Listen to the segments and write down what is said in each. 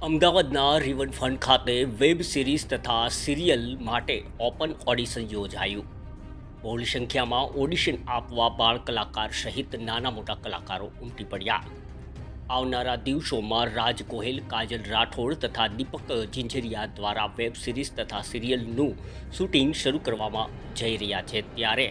અમદાવાદના રિવરફ્રન્ટ ખાતે web series તથા સિરિયલ માટે ઓપન ઓડિશન યોજાયું. બહોળી સંખ્યામાં ઓડિશન આપવા બાળ કલાકાર સહિત નાના મોટા કલાકારો ઉમટી પડ્યા. આવનારા દિવસોમાં રાજ ગોહિલ, કાજલ રાઠોડ તથા દીપક ઝિંઝરિયા દ્વારા વેબ સિરીઝ તથા સિરિયલનું શૂટિંગ શરૂ કરવામાં જઈ રહ્યા છે. ત્યારે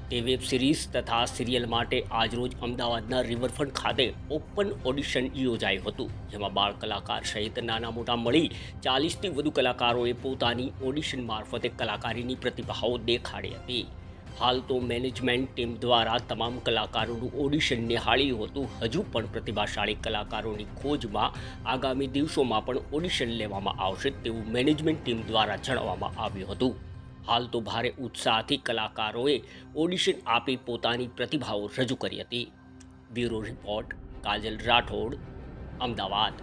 તે વેબ સિરીઝ તથા સિરિયલ માટે આજરોજ અમદાવાદના રિવરફ્રન્ટ ખાતે ઓપન ઓડિશન યોજાયું હતું, જેમાં બાળ કલાકાર સહિત નાના મોટા મળી 40થી વધુ કલાકારોએ પોતાની ઓડિશન મારફતે કલાકારીની પ્રતિભાઓ દેખાડી હતી. હાલ તો મેનેજમેન્ટ ટીમ દ્વારા તમામ કલાકારોનું ઓડિશન નિહાળ્યું હતું. હજુ પણ પ્રતિભાશાળી કલાકારોની ખોજમાં આગામી દિવસોમાં પણ ઓડિશન લેવામાં આવશે તેવું મેનેજમેન્ટ ટીમ દ્વારા જણાવવામાં આવ્યું હતું. હાલ તો ભારે ઉત્સાહથી કલાકારોએ ઓડિશન આપી પોતાની પ્રતિભાઓ રજૂ કરી હતી. બ્યુરો રિપોર્ટ, કાજલ રાઠોડ, અમદાવાદ.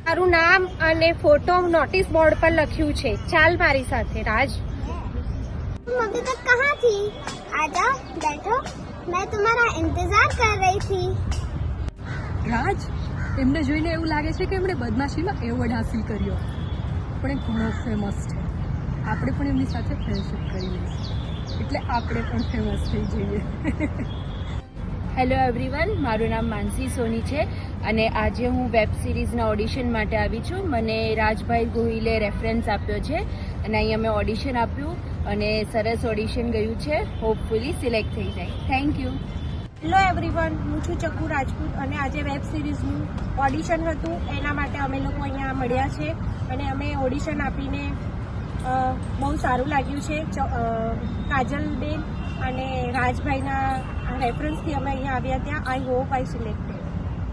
મારું નામ અને ફોટો નોટિસ બોર્ડ પર લખ્યું છે. ચાલ મારી સાથે રાજ. तुम अभी तक कहाँ थी? आजा बैठो, मैं तुम्हारा इंतजार कर रही थी. રાજ, એમને જોઈને એવું લાગે છે કે એમણે બદમાશીમાં એવોર્ડ હાંસિલ કર્યો, પણ એ ઘણો ફેમસ છે. આપણે પણ એમની સાથે ફ્રેન્ડશિપ કરી લઈશું, એટલે આપણે પણ ફેમસ થઈ જઈએ. હેલો એવરીવન, મારું નામ માનસી સોની છે અને આજે હું વેબ સિરીઝના ઓડિશન માટે આવી છું. મને રાજભાઈ ગોહિલે રેફરન્સ આપ્યો છે અને અહીંયા મેં ઓડિશન આપ્યું અને સરસ ઓડિશન ગયું છે. હોપફુલી સિલેક્ટ થઈ જાય. Thank you. હેલો એવરીવન, હું છું ચક્કુ રાજપૂત અને આજે વેબ સિરીઝનું ઓડિશન હતું, એના માટે અમે લોકો અહીંયા મળ્યા છે અને અમે ઓડિશન આપીને બહુ સારું લાગ્યું છે. કાજલબેન અને રાજભાઈના રેફરન્સથી અમે અહીંયા આવ્યા ત્યાં. I hope I selected.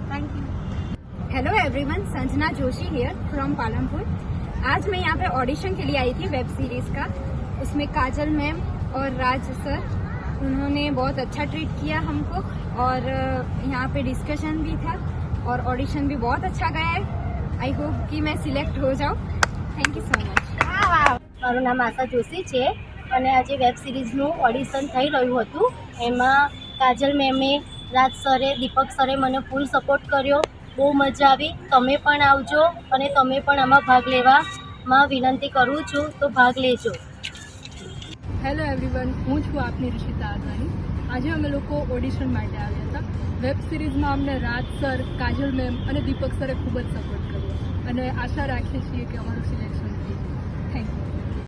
Thank you. Hello everyone, Sanjana Joshi here from Palampur. आज मैं यहाँ पे ऑडिशन के लिए आई थी वेब सीरीज का. उसमें काजल मैम और राज सर, उन्होंने बहुत अच्छा ट्रीट किया हमको और यहाँ पे डिस्कशन भी था और ऑडिशन भी बहुत अच्छा गया है. आई होप कि मैं सिलेक्ट हो जाऊँ. Thank you so much. મારું નામ આશા જોશી છે અને આજે વેબ સિરીઝનું ઓડિશન થઈ રહ્યું હતું. એમાં કાજલ મેમે, રાજ સરે, દીપક સરે મને ફૂલ સપોર્ટ કર્યો. બહુ મજા આવી. તમે પણ આવજો અને તમે પણ આમાં ભાગ લેવામાં વિનંતી કરું છું, તો ભાગ લેજો. હેલો એવરીવન, હું છું આપની ઋષિતા આદવાણી. આજે અમે લોકો ઓડિશન માટે આવ્યા હતા. વેબ સિરીઝમાં અમને રાજ સર, કાજલ મેમ અને દીપક સરે ખૂબ જ સપોર્ટ કર્યો અને આશા રાખીએ છીએ કે અમારું સિલેક્શન